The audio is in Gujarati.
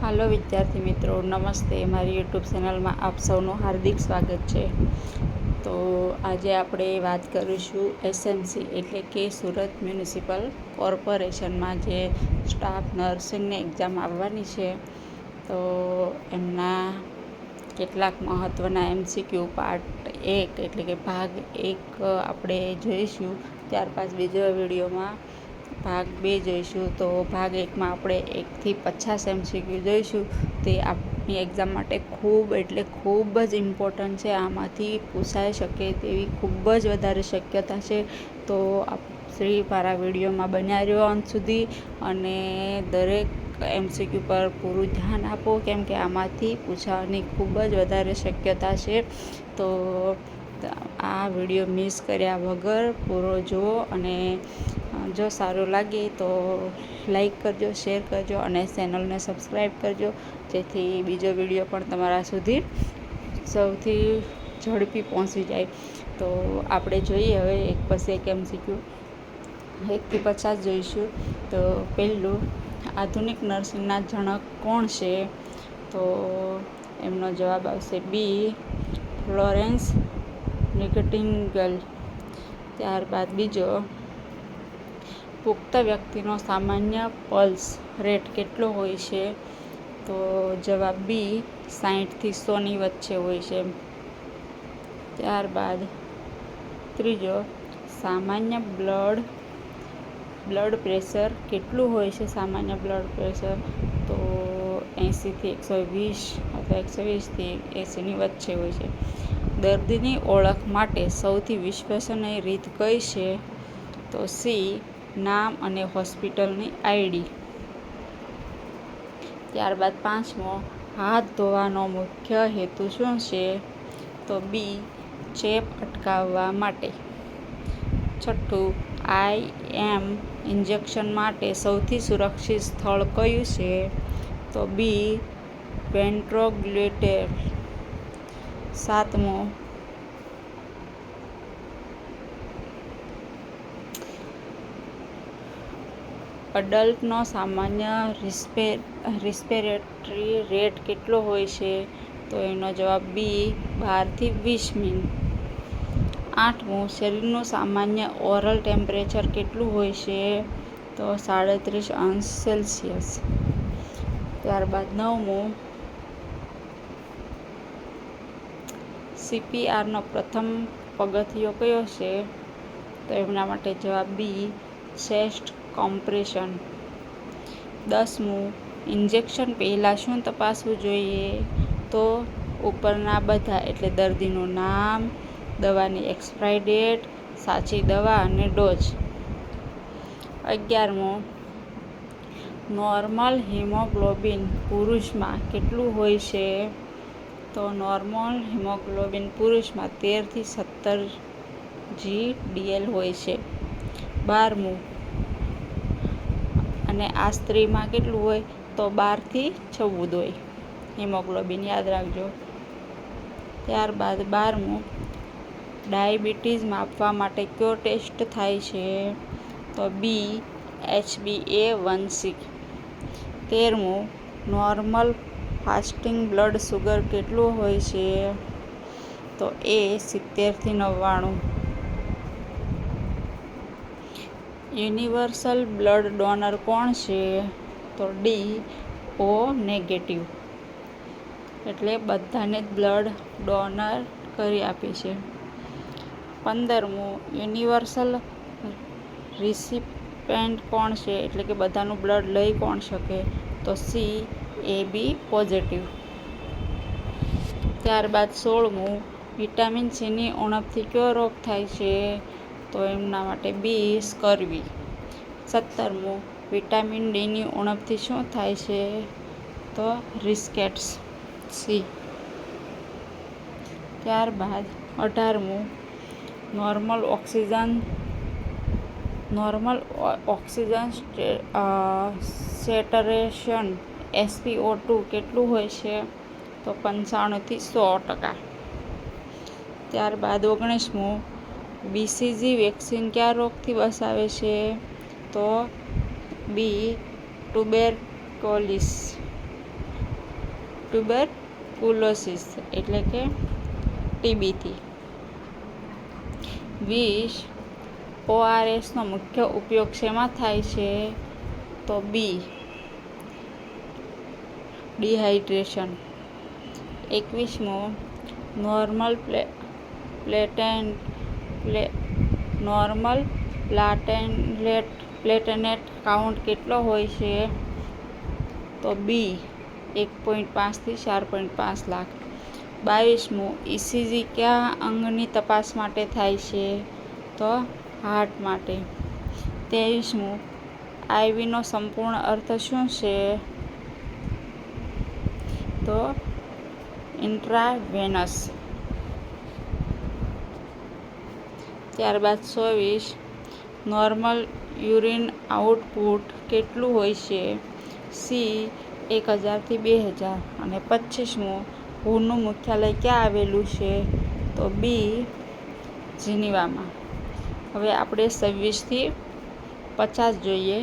હાલો વિદ્યાર્થી મિત્રો, નમસ્તે. મારી યુટ્યુબ ચેનલમાં આપ સૌનું હાર્દિક સ્વાગત છે. તો આજે આપણે વાત કરીશું એસએમસી એટલે કે સુરત મ્યુનિસિપલ કોર્પોરેશનમાં જે સ્ટાફ નર્સિંગની એક્ઝામ આવવાની છે, તો એમના કેટલાક મહત્ત્વના MCQ પાર્ટ 1 એટલે કે ભાગ 1 આપણે જોઈશું. ત્યારબાદ બીજા વિડીયોમાં ભાગ 2 જોઈશું. તો ભાગ 1માં આપણે 1 થી 50 MCQ જોઈશું. તે આપણી એક્ઝામ માટે ખૂબ જ ઇમ્પોર્ટન્ટ છે. આમાંથી પૂછાઈ શકે તેવી ખૂબ જ વધારે શક્યતા છે. તો શ્રી મારા વિડીયોમાં બન્યા રહ્યો અંત સુધી અને દરેક MCQ પર પૂરું ધ્યાન આપો, કેમ કે આમાંથી પૂછવાની ખૂબ જ વધારે શક્યતા છે. તો આ વિડીયો મિસ કર્યા વગર પૂરો જુઓ અને જો સારું લાગે તો લાઈક કરજો, શેર કરજો અને ચેનલને સબસ્ક્રાઈબ કરજો, જેથી બીજો વિડીયો પણ તમારા સુધી સૌથી ઝડપી પહોંચી જાય. તો આપણે જોઈએ હવે એક પછી એક MCQ 1 થી 50 જોઈશું. તો પહેલું, આધુનિક નર્સિંગના જનક કોણ છે? તો એમનો જવાબ આવશે બી, ફ્લોરેન્સ નિઘટિંગેલ. ત્યારબાદ બીજો, પુખ્ત વ્યક્તિનો સામાન્ય પલ્સ રેટ કેટલો હોય છે? તો જવાબ બી, 60 થી 100ની વચ્ચે હોય છે. ત્યારબાદ ત્રીજો, સામાન્ય બ્લડ પ્રેશર કેટલું હોય છે? સામાન્ય બ્લડ પ્રેશર તો 80 થી 120 અથવા 120 થી 80ની વચ્ચે હોય છે. દર્દીની ઓળખ માટે સૌથી વિશ્વસનીય રીત કઈ છે? તો સી, નામ અને હોસ્પિટલની ID. ત્યારબાદ પાંચમો, હાથ ધોવાનો મુખ્ય હેતુ શું છે? તો બી, ચેપ અટકાવવા માટે. છઠ્ઠું, IM ઇન્જેક્શન માટે સૌથી સુરક્ષિત સ્થળ કયું છે? તો બી, વેન્ટ્રોગ્યુલેટર. સાતમો, અડલ્ટનો સામાન્ય રિસ્પિરેટરી રેટ કેટલો હોય છે? તો એનો જવાબ બી, 12 થી 20 મિન. આઠમું, શરીરનું સામાન્ય ઓરલ ટેમ્પરેચર કેટલું હોય છે? તો 37°C. ત્યારબાદ નવમું, CPRનો પ્રથમ પગથિયો કયો છે? તો એમના માટે જવાબ બી, ચેસ્ટ કમ્પ્રેશન. 10મું, ઇન્જેક્શન પહેલાં શું તપાસવું જોઈએ? તો ઉપરના બધા એટલે દર્દીનું નામ, દવાની એક્સપાયરી ડેટ, સાચી દવા અને ડોઝ. 11મું, નોર્મલ હિમોગ્લોબિન પુરુષમાં કેટલું હોય છે? તો નોર્મલ હિમોગ્લોબિન પુરુષમાં 13 થી 17 GDL હોય છે. 12મું, અને આ સ્ત્રીમાં કેટલું હોય? તો 12 થી 14 હોય હિમોગ્લોબિન, યાદ રાખજો. ત્યારબાદ 12મું, ડાયાબિટીસ માપવા માટે કયો ટેસ્ટ થાય છે? તો બી, HbA1c. 13મું, નોર્મલ ફાસ્ટિંગ બ્લડ શુગર કેટલું હોય છે? તો એ 70 થી 99. યુનિવર્સલ બ્લડ ડોનર કોણ છે? તો ડી, O નેગેટિવ. એટલે બધાને જ બ્લડ ડોનર કરી આપે છે. 15મું, યુનિવર્સલ રિસિપેન્ટ કોણ છે? એટલે કે બધાનું બ્લડ લઈ કોણ શકે? તો સી, AB પોઝિટિવ. ત્યારબાદ 16મું, વિટામિન Cની ઉણપથી કયો રોગ થાય છે? તો એમના માટે બી, સ્કર્વી. 17મું, વિટામિન Dની ઉણપથી શું થાય છે? તો રિકેટ્સ, સી. ત્યારબાદ 18મું, નોર્મલ ઓક્સિજન સેચુરેશન SpO2 કેટલું હોય છે? તો 95 થી 100%. ત્યારબાદ 19મું, BCG વેક્સિન કયા રોગથી બચાવે છે? તો બી, ટ્યુબેરક્યુલોસિસ. ટ્યુબરકુલોસિસ એટલે કે ટીબીથી. 20 ORSનો મુખ્ય ઉપયોગ શેમાં થાય છે? તો બી ડિહાઇડ્રેશન. 21 નોર્મલ પ્લેટલેટ કાઉન્ટ કેટલો હોય છે? તો બી 1.5 થી 4.5 લાખ. 22 ECG કયા અંગની તપાસ માટે થાય છે? તો હાર્ટ માટે. 23 આઈવીનો સંપૂર્ણ અર્થ શું છે? તો ઇન્ટ્રાવેનસ. ત્યારબાદ 24 નોર્મલ યુરિન આઉટપુટ કેટલું હોય છે? સી 1000 થી 2000. અને 25 હુનું મુખ્યાલય ક્યાં આવેલું છે? તો બી જીનીવામાં. હવે આપણે 26 થી 50 જોઈએ.